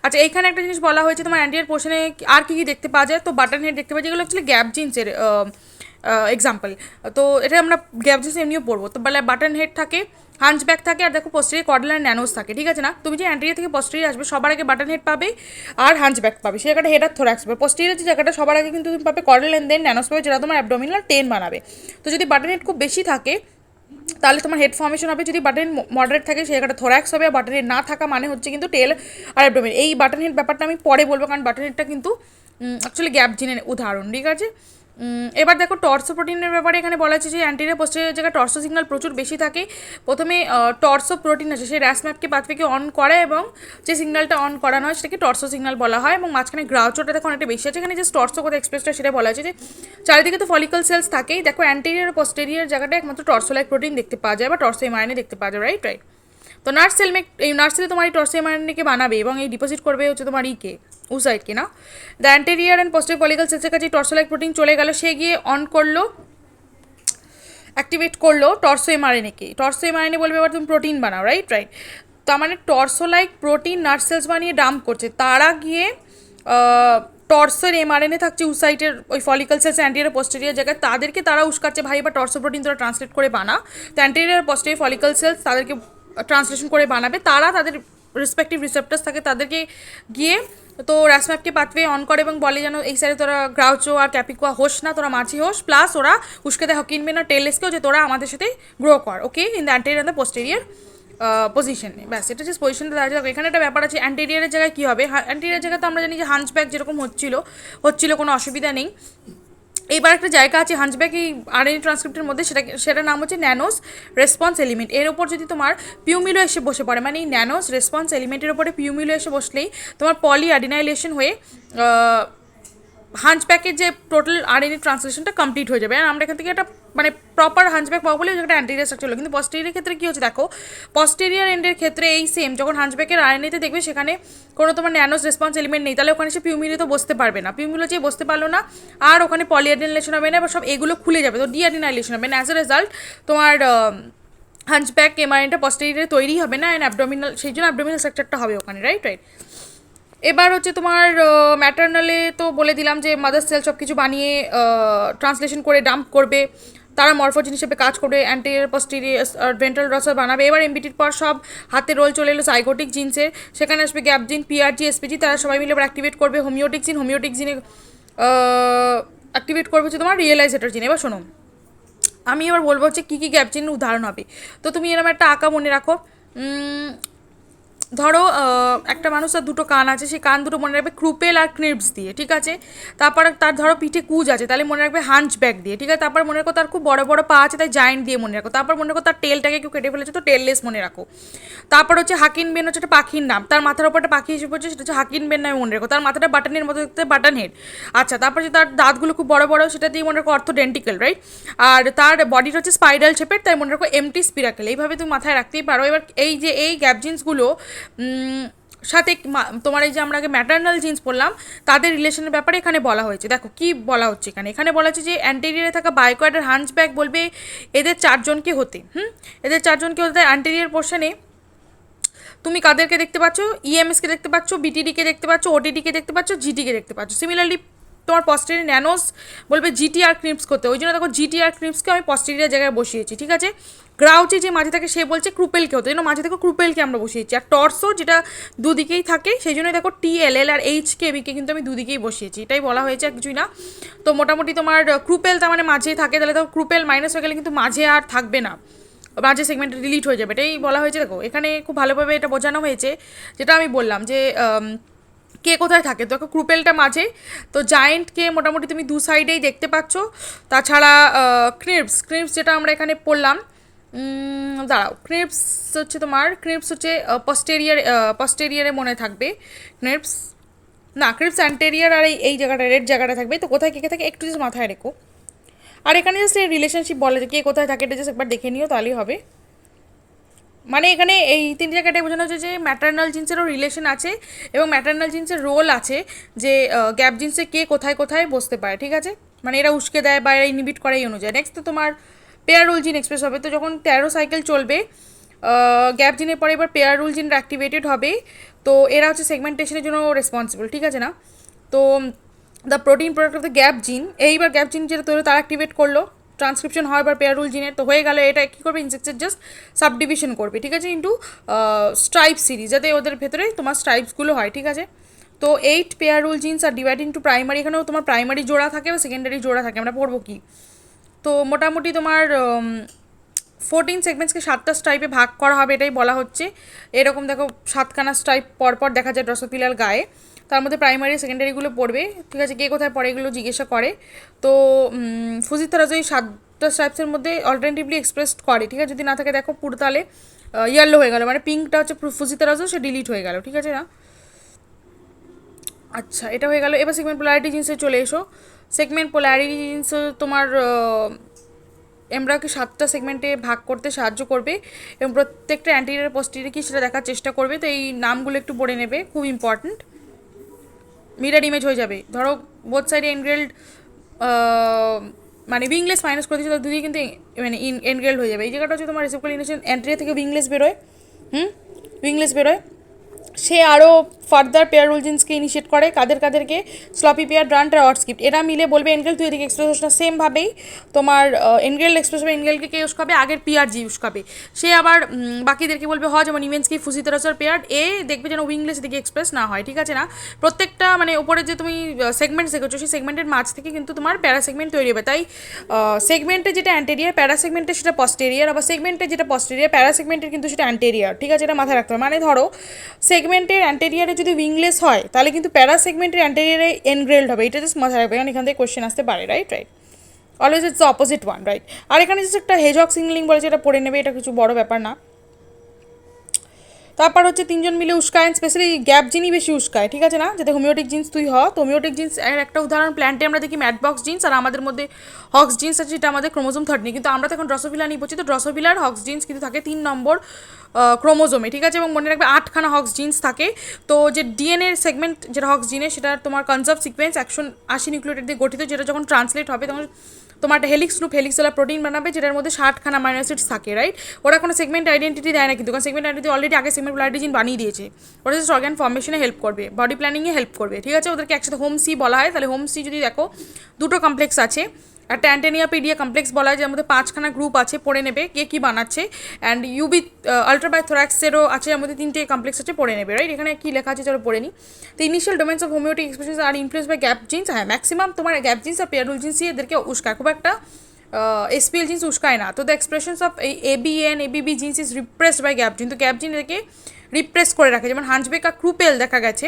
আচ্ছা, এইখানে একটা জিনিস বলা হয়েছে তোমার অ্যান্টিয়ার পোর্শনে আর কী কী দেখতে পাওয়া যায়। তো বাটন হেড দেখতে পাওয়া যায়, যেগুলো অ্যাকচুয়ালি গ্যাপ জিন্সের এক্সাম্পল। তো এটা আমরা গ্যাপ জিন্স এমনিও পড়বো। তো বলে বাটন হেড থাকে, হাঞ্চব্যাক থাকে, আর দেখো পোস্টেরিয়ার কডল আর ন্যানোস থাকে, ঠিক আছে না। তুমি যে অ্যান্টেরিয়ার থেকে পোস্টেরিয়ার আসবে, সবার আগে বাটন হেড পাবে আর হাঞ্চব্যাক পাবে, সে জায়গাটা হেড আর থোরাক্স পাবে। পোস্টেরিয়ার যে জায়গাটা সবার আগে কিন্তু তুমি পাবে কডল এন্ড দেন ন্যানোস পাবে, যেটা তোমার অ্যাবডোমিনাল টেন বানাবে। তো যদি বাটন হেড খুব বেশি থাকে তাহলে তোমার হেড ফর্মেশন হবে, যদি বাটন মডারেট থাকে সেই জায়গাটা থোরাক্স হবে, আর বাটন হেড না থাকা মানে হচ্ছে কিন্তু টেল আর অ্যাবডোমিন। এই বাটন হেড ব্যাপারটা আমি পরে বলবো, কারণ বাটন হেডটা কিন্তু অ্যাকচুয়ালি গ্যাপ জিনের উদাহরণ, ঠিক আছে। এবার দেখো টর্সো প্রোটিনের ব্যাপারে এখানে বলা আছে যে অ্যান্টেরিয়র পোস্টেরিয়র জায়গায় টর্সো সিগন্যাল প্রচুর বেশি থাকে। প্রথমে টর্সো প্রোটিন আছে, সেই র্যাসম্যাপকে পাথওয়েকে অন করে, এবং যে সিগন্যালটা অন করানো হয় সেটাকে টর্সো সিগন্যাল বলা হয়। এবং মাঝখানে গ্রাউচোটা দেখো অনেকটা বেশি আছে। এখানে যে টর্সো কথা এক্সপ্রেসটা সেটা বলা আছে যে চারিদিকে তো ফলিকল সেলস থাকেই, দেখো অ্যান্টেরিয়র পোস্টেরিয়র জায়গাটা একমাত্র টর্সো লাইক প্রোটিন দেখতে পাওয়া যায়, বা টর্সো এমআরএনএ দেখতে পাওয়া যায়, রাইট। তো নার্স সেল এই নার্স সেলে তোমার এই টর্সো এমআরএনএকে বানাবে এবং এই ডিপোজিট করবে হচ্ছে তোমার উসাইডকে না। The anterior and posterior follicle সেলসের কাছে টর্সো লাইক প্রোটিন চলে গেল, সে গিয়ে অন করলো, অ্যাক্টিভেট করলো টর্সো এমআরএনএকে। টর্সো এমআরএনএ বলবে এবার তুমি প্রোটিন বানাও, রাইট। তার মানে torso like protein nurse cells বানিয়ে ডাম্প করছে, তারা গিয়ে টর্সোর এমআরএনএ থাকছে উসাইটের ওই ফলিকল সেলস অ্যান্টেরিয়র পোস্টেরিয়র জায়গায়, তাদেরকে তারা উস্কাচ্ছে, ভাই বা টর্সো প্রোটিন তোরা ট্রান্সলেট করে বানা। তো অ্যান্টেরিয়র পোস্টেরিয়র ফলিকল সেলস তাদেরকে ট্রান্সলেশন করে বানাবে, তারা তাদের রেসপেক্টিভ রিসেপ্টার্স থাকে, তাদেরকে গিয়ে তো র্যাসম্যাপকে পাথওয়ে অন করে এবং বলে যেন এই সাইডে তোরা গ্রাউচো আর ক্যাপিকুয়া হোস না, তোরা মাছি হোস, প্লাস ওরা উস্কে দেয় হকিনবেন আর টেললেসকেও যে তোরা আমাদের সাথে গ্রো কর, okay, in the anterior and the posterior পজিশনে। ব্যাস, এটা যে পজিশনটা দাঁড়িয়ে থাকবে। এখানে একটা ব্যাপার আছে, অ্যান্টেরিয়রের জায়গায় কী হবে, অ্যান্টেরিয়র জায়গায় তো আমরা জানি যে হাঞ্চব্যাক যেরকম হচ্ছিল কোনো অসুবিধা নেই। এইবার একটা জায়গা আছে হাঞ্চব্যাক এই আরএনএ ট্রান্সক্রিপ্টের মধ্যে, সেটার নাম হচ্ছে ন্যানোস রেসপন্স এলিমেন্ট। এর ওপর যদি তোমার পিউমিলো এসে বসে পড়ে, মানে এই ন্যানোস রেসপন্স এলিমেন্টের ওপরে পিউমিলো এসে বসলেই তোমার পলি অ্যাডিনাইলেশন হয়ে হাঞ্চব্যাকের যে টোটাল আরএনএ ট্রান্সলেশনটা কমপ্লিট হয়ে যাবে। আর আমরা এখান থেকে একটা মানে প্রপার হাঞ্চব্যাক পাবো বলে একটা অ্যান্টেরিয়র স্ট্রাকচার হলো। কিন্তু পস্টেরিয়র ক্ষেত্রে কী হচ্ছে দেখো, পস্টেরিয়র এন্ডের ক্ষেত্রে এই সেম, যখন হাঞ্চব্যাকের আরএনএতে দেখবে সেখানে কোনো তোমার ন্যানোস রেসপন্স এলিমেন্ট নেই, তাহলে ওখানে সে পিউমিলো তো বসতে পারবে না, পিউমিলো যে বসতে পারলো না, আর ওখানে পলিঅ্যাডিনাইলেশন হবে না, বা সব এগুলো খুলে যাবে, তো ডিঅ্যাডিনাইলেশন হবে না। অ্যাজ এ রেজাল্ট তোমার হাঞ্চব্যাক এমআরএনটা পস্টেরিয়রে তৈরি হবে না, অ্যান্ড অ্যাবডোমিনাল, সেই জন্য অ্যাবডোমিনাল স্ট্রাকচারটা হবে ওখানে, রাইট। এবার হচ্ছে তোমার ম্যাটার্নালে তো বলে দিলাম যে মাদার সেল সব কিছু বানিয়ে ট্রান্সলেশন করে ডাম্প করবে, তারা মরফোজিন হিসেবে কাজ করবে, অ্যান্টেরিয়র পোস্টেরিয়র ভেন্ট্রাল রসার বানাবে। এবার এমবিটির পর সব হাতে রোল চলে এলো জাইগোটিক জিন্সের, সেখানে আসবে গ্যাপ জিন, পিআরজি, এসপিজি, তারা সবাই মিলে এবার অ্যাক্টিভেট করবে হোমিওটিক জিনে অ্যাক্টিভেট করবে হচ্ছে তোমার রিয়েলাইজেটর জিন। এবার শোনো, আমি এবার বলবো হচ্ছে কী কী গ্যাপ জিনের উদাহরণ হবে। তো তুমি এরকম একটা আঁকা মনে রাখো, ধরো একটা মানুষ তার দুটো কান আছে, সেই কান দুটো মনে রাখবে ক্রুপেল আর ক্নিপস দিয়ে, ঠিক আছে। তারপর তার ধরো পিঠে কুজ আছে, তাহলে মনে রাখবে হাঞ্চ ব্যাক দিয়ে, ঠিক আছে। তারপর মনে রাখো তার খুব বড় বড় পা আছে, তাই জায়েন্ট দিয়ে মনে রাখো। তারপর মনে রাখো তার টেলটাকে কেউ কেটে ফেলেছে, তো টেললেস মনে রাখো। তারপর হচ্ছে হাকিন বেন হচ্ছে একটা পাখির নাম, তার মাথার ওপর একটা পাখি এসে পড়ছে, সেটা হচ্ছে হাকিন বেন নামে মনে রাখো। তার মাথাটা বাটনের মতো দেখতে, বাটন হেড। আচ্ছা, তারপর যে তার দাঁতগুলো খুব বড় বড়, সেটা দিয়ে মনে রাখো অর্থোডেন্টিক্যাল, রাইট। আর তার বডিটা হচ্ছে স্পাইরাল শেপের, তাই মনে রাখো এমটি স্পিরাকেল। এইভাবে তুমি মাথায় রাখতেই পারো। এবার এই যে এই গ্যাপ জিন্সগুলো সাথে তোমার এই যে আমরা আগে ম্যাটার্নাল জিন্স পড়লাম, তাদের রিলেশনের ব্যাপারে এখানে বলা হয়েছে। দেখো কি বলা হচ্ছে এখানে, এখানে বলা হচ্ছে যে অ্যান্টেরিয়ারে থাকা বায়োকয়েড আর হাঞ্চব্যাক বলবে এদের চারজনকে হতে। এদের চারজনকে হতে অ্যান্টেরিয়ার পোর্শনে তুমি কাদেরকে দেখতে পাচ্ছ? ইএমএসকে দেখতে পাচ্ছ, বিটিডিকে দেখতে পাচ্ছ, ওটিডিকে দেখতে পাচ্ছ, জিটিকে দেখতে পাচ্ছ। সিমিলারলি তোমার পস্টেরিয়ার ন্যানোস বলবে জিটি আর ক্রিপস করতে, ওই জন্য দেখো জিটি আর ক্রিপসকে আমি পস্টেরিয়ার জায়গায় বসিয়েছি, ঠিক আছে। গ্রাউচি যে মাঝে থাকে সে বলছে ক্রুপেলকে হতে, এই জন্য মাঝে দেখো ক্রুপেলকে আমরা বসিয়েছি। আর টর্সো যেটা দুদিকেই থাকে, সেই জন্য দেখো টিএলএল আর এইচকে বিকে কিন্তু আমি দুদিকেই বসিয়েছি, এটাই বলা হয়েছে, আর কিছুই না। তো মোটামুটি তোমার ক্রুপেল তার মানে মাঝে থাকে, তাহলে তো ক্রুপেল মাইনাস হয়ে গেলে কিন্তু মাঝে আর থাকবে না, মাঝে সেগমেন্টে ডিলিট হয়ে যাবে, এটাই বলা হয়েছে। দেখো এখানে খুব ভালোভাবে এটা বোঝানো হয়েছে, যেটা আমি বললাম যে কে কোথায় থাকে। তো ক্রুপেলটা মাঝে, তো জায়েন্টকে মোটামুটি তুমি দু সাইডেই দেখতে পাচ্ছ। তাছাড়া ক্রিপস যেটা আমরা এখানে পড়লাম, দাঁড়াও, ক্রিপস হচ্ছে তোমার, ক্রিপস হচ্ছে পস্টেরিয়ারে মনে থাকবে ক্রিপস, না ক্রিপস অ্যান্টেরিয়ার, আর এই জায়গাটা রেড জায়গাটা থাকবে। তো কোথায় কে থাকে একটু জাস্ট মাথায় রেখো। আর এখানে জাস্ট এই রিলেশনশিপ বলে যে কে কোথায় থাকে, এটা জাস্ট একবার দেখে নিও, তাহলেই হবে। মানে এখানে এই তিন জায়গাটায় বোঝানো হচ্ছে যে ম্যাটার্নাল জিন্সেরও রিলেশন আছে, এবং ম্যাটার্নাল জিন্সের রোল আছে যে গ্যাপ জিন্সে কে কোথায় কোথায় বসতে পারে, ঠিক আছে। মানে এরা উস্কে দেয় বা এরা ইনহিবিট করে এই অনুযায়ী। নেক্সট তো তোমার পেয়ার রুল জিন এক্সপ্রেস হবে। তো যখন 13 সাইকেল চলবে গ্যাপ জিনের পরে এবার পেয়ার রুল জিন অ্যাক্টিভেটেড হবে। তো এরা হচ্ছে সেগমেন্টেশনের জন্য রেসপন্সিবল, ঠিক আছে না। তো the protein product of the gap জিন, এইবার গ্যাপ জিন যেটা তৈরি তারা অ্যাক্টিভেট করলো, ট্রান্সক্রিপশন হয় এবার পেয়ার রুল জিনের। তো হয়ে গেল, এটা কী করবে, ইনসেক্টসের জাস্ট সাবডিভিশন করবে, ঠিক আছে, ইন্টু স্ট্রাইপ সিরিজ, যাতে ওদের ভেতরে তোমার স্ট্রাইপসগুলো হয়, ঠিক আছে। তো 8 পেয়ার রুল জিন্স আর ডিভাইডিং টু প্রাইমারি, এখানেও তোমার প্রাইমারি জোড়া থাকে বা সেকেন্ডারি জোড়া থাকে, আমরা পড়বো কি। তো মোটামুটি তোমার 14 সেগমেন্টসকে 7টা স্ট্রাইপে ভাগ করা হবে, এটাই বলা হচ্ছে। এরকম দেখো 7খানা স্ট্রাইপ পরপর দেখা যায় ড্রসোফিলার গায়ে, তার মধ্যে প্রাইমারি সেকেন্ডারিগুলো পড়বে, ঠিক আছে। কে কোথায় পড়ে এগুলো জিজ্ঞাসা করে। তো ফুজিথেরাজো এই 7টা স্ট্রাইপসের মধ্যে অল্টারনেটিভলি এক্সপ্রেসড করে, ঠিক আছে। যদি না থাকে দেখো পুরো, তাহলে ইয়েলো হয়ে গেল, মানে পিঙ্কটা হচ্ছে ফুজিথেরাজো, সে ডিলিট হয়ে গেল, ঠিক আছে না। আচ্ছা, এটা হয়ে গেল। এবার সেগমেন্ট পোলারিটি জিন্সে চলে এসো। সেগমেন্ট পোলারিটি জিন্স তোমার এমব্রাকে 7টা সেগমেন্টে ভাগ করতে সাহায্য করবে, এবং প্রত্যেকটা অ্যান্টেরিয়র পোস্টেরিয়র কি সেটা দেখার চেষ্টা করবে। তো এই নামগুলো একটু পড়ে নেবে, খুব ইম্পর্ট্যান্ট। মিরার ইমেজ হয়ে যাবে, ধরো বোথ সাইডে এনগ্রেলড, মানে উইংলেস মাইনাস করে দিচ্ছে, তো দুদিকে কিন্তু মানে এনগ্রেলড হয়ে যাবে। এই জায়গাটা হচ্ছে তোমার রিসেপ্টার ইনেশন, অ্যান্টেরিয়র থেকে উইংলেস বেরোয়, উইংলেস বেরোয়। সে আরও ফার্দার পেয়ার রুল জিন্সকে ইনিশিয়েট করে, কাদেরকে, স্লপি পেয়ার, ড্রান্ট আর অটস্কিপ্ট, এরা মিলে বলবে এনগেল তুই এদিকে এক্সপ্রেস হোস না। সেমভাবেই তোমার এনগেল এক্সপ্রেস হবে, এনগেলকে কে ইউজ করবে, আগের পিয়ার জি ইউজ করবে। সে আবার বাকিদেরকে বলবে হয়, যেমন ইমেন্সকে ফুজিতেরাসের পেয়ার এ দেখবে যেন উইংলেস দিকে এক্সপ্রেস না হয়, ঠিক আছে না। প্রত্যেকটা মানে ওপরে যে তুমি সেগমেন্ট দেখেছো, সেই সেগমেন্টের মাঝ থেকে কিন্তু তোমার প্যারা সেগমেন্ট তৈরি হবে। তাই সেগমেন্টে যেটা অ্যান্টেরিয়ার, প্যারা সেগমেন্টে সেটা পস্টেরিয়ার, আবার সেগমেন্টে যেটা পস্টেরিয়ার, প্যারা সেগমেন্টের কিন্তু সেটা অ্যান্টেরিয়ার, ঠিক আছে, এটা মাথায় রাখতে হবে। মানে ধরো সেগমেন্টের অ্যান্টেরিয়ারে যদি উইংলেস হয়, তাহলে কিন্তু প্যারা সেগমেন্টের অ্যান্টেরিয়ারে এনগ্রেলড হবে, এটা জাস্ট মাথায় রাখবে, কারণ এখান থেকে কোয়েশ্চেন আসতে পারে, right. Always it's the opposite one, right. আর এখানে জাস্ট একটা হেজক সিগন্যালিং বলেছে, এটা পড়ে নেবে, এটা কিছু বড় ব্যাপার না। তারপর হচ্ছে তিনজন মিলে উস্কায়, স্পেশালি গ্যাপ জিনই বেশি উস্কায়, ঠিক আছে না। যাতে হোমিওটিক জিন্স তুই হ, তো হোমিওটিক জিন্স এর একটা উদাহরণ প্ল্যান্টে আমরা দেখি ম্যাটবক্স জিন্স, আর আমাদের মধ্যে হক্স জিন্স আছে, যেটা আমাদের ক্রোমোজোম 13, কিন্তু আমরা তো এখন ড্রসোফিলা নিয়ে পড়ছি। তো ড্রসোফিলার হক্স জিন্স কিন্তু থাকে 3 নম্বর ক্রোমোজোমে, ঠিক আছে, এবং মনে রাখবে 8খানা হক্স জিন্স থাকে। তো যে ডিএনএ সেগমেন্ট যেটা হক্স জিনের, সেটা তোমার কনজার্ভ সিকোয়েন্স 180 নিউক্লিওটাইড দিয়ে গঠিত, যেটা যখন ট্রান্সলেট হবে তখন তোমার একটা হেলিক্স লুপ হেলিক্সেলা প্রোটিন বানাবে, যেটার মধ্যে 60খানা অ্যামাইনো অ্যাসিডস থাকে, রাইট। ওরা কোনো সেগমেন্ট আইডেন্টিটি দেয় না কিন্তু, কারণ সেগমেন্ট আইডেন্টিটি অলরেডি আগে সেগমেন্ট পোলারিটি জিন বানিয়ে দিয়েছে। ওরা জাস্ট অর্গান ফর্মেশনে হেল্প করবে, বডি প্ল্যানিংয়ে হেল্প করবে, ঠিক আছে। ওদেরকে একসাথে হোম সি বলা হয়। তাহলে হোম সি যদি দেখো, দুটো কমপ্লেক্স আছে, একটা অ্যান্টেনিয়া পিডিয়া কমপ্লেক্স বলা হয়, যার মধ্যে 5খানা গ্রুপ আছে, পড়ে নেবে কে কী বানাচ্ছে। অ্যান্ড ইউবি আলট্রাবায়োথোরাক্সেরও আছে, যার মধ্যে 3টে কমপ্লেক্স আছে, পড়ে নেবে, রাইট। এখানে কী লেখা আছে চলো পড়ে নিই। তো initial domains of homeotic expressions আর ইনফ্লুয়েন্স বাই গ্যাপ জিন্স, হ্যাঁ ম্যাক্সিমাম তোমার গ্যাপ জিন্স আর পেয়ার রুল জিন্সই এদেরকে উস্কায়, খুব একটা এসপিএল জিন্স উস্কায় না। তো দ্য এক্সপ্রেশনস অফ এই ABN ABB genes is repressed by gap gene, তো গ্যাপ জিন এদেরকে রিপ্রেস করে রাখে, যেমন হাঞ্চব্যাক আর ক্রুপেল দেখা গেছে।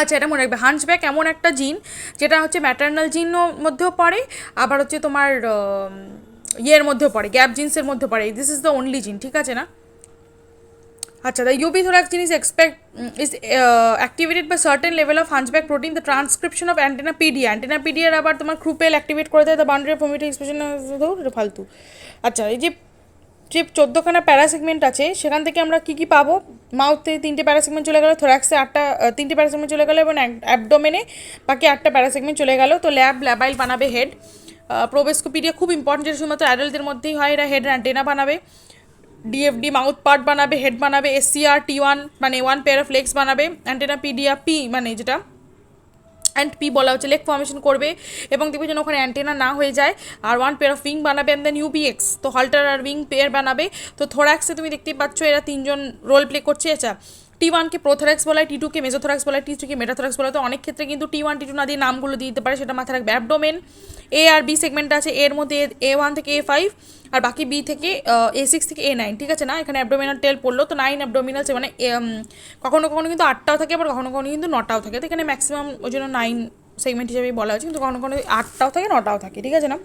আচ্ছা, এটা মনে রাখবে, হাঞ্চব্যাক এমন একটা জিন যেটা হচ্ছে ম্যাটার্নাল জিনও মধ্যেও পড়ে, আবার হচ্ছে তোমার ইয়ের মধ্যেও পড়ে, গ্যাপ জিন্সের মধ্যে পড়ে। দিস ইজ দ্য অনলি জিন, ঠিক আছে না? আচ্ছা, the ultrabithorax gene is activated by certain level of hunchback protein, the transcription of অ্যান্টেনাপিডিয়ার আবার তোমার ক্রুপেল অ্যাক্টিভেট করে দেয় the boundary of vomiting expression, ফালতু। আচ্ছা, এই যে 14খানা প্যারাসেগমেন্ট আছে, সেখান থেকে আমরা কী কী পাবো? মাউথে 3টে প্যারাসেগমেন্ট চলে গেলো, থোরাক্সে 3টে প্যারাসেগমেন্ট চলে গেলো, এবং অ্যাবডোমেনে বাকি 8টা প্যারাসেগমেন্ট চলে গেলো। তো ল্যাবাইল বানাবে হেড। প্রোবেস্কোপিডিয়া খুব ইম্পর্টেন্ট, যেটা শুধুমাত্র অ্যাডাল্টদের মধ্যেই হয়, এরা হেড অ্যান্টেনা বানাবে। ডিএফডি মাউথ পার্ট বানাবে, হেড বানাবে। এসসিআর T1 মানে 1 পেয়ার অফ লেগস বানাবে। অ্যান্টেনাপিডিয়া পি মানে যেটা অ্যান্ড পি বলা হচ্ছে লেগ ফর্মেশন করবে, এবং দেখবে যেন ওখানে অ্যান্টেনা না হয়ে যায়। আর 1 পেয়ার অফ উইং বানাবে, অ্যান্ড দেন ইউবিএক্স তো হল্টার আর উইং পেয়ার বানাবে। তো থোরাক্সে তুমি দেখতেই পাচ্ছ এরা 3জন রোল প্লে করছে। আচ্ছা, T1কে প্রোথোরাক্স বলা হয়, T2কে মেজোথোরাক্স বলা হয়, T3কে মেটাথোরাক্স বলা হয়। তো অনেক ক্ষেত্রে কিন্তু T1 T2 না দিয়ে নামগুলো দিয়ে দিতে পারে, সেটা মাথায় রাখবে। অ্যাবডোমেন এ আর বি সেগমেন্ট আছে, এর মধ্যে A1 থেকে A5 আর বাকি বি থেকে A6 থেকে A9, ঠিক আছে না? এখানে অ্যাবডোমিনাল টেল পড়লো, তো 9 অ্যাবডোমিনাল, মানে কখনো কখনো কিন্তু 8টাও থাকে, আবার কখনো কখনো কিন্তু 9টাও থাকে। তো এখানে ম্যাক্সিমাম ওই জন্য 9 সেগমেন্ট হিসেবেই বলা হয়েছে, কিন্তু কখনো কখনো 8টাও থাকে 9টাও থাকে, ঠিক আছে না?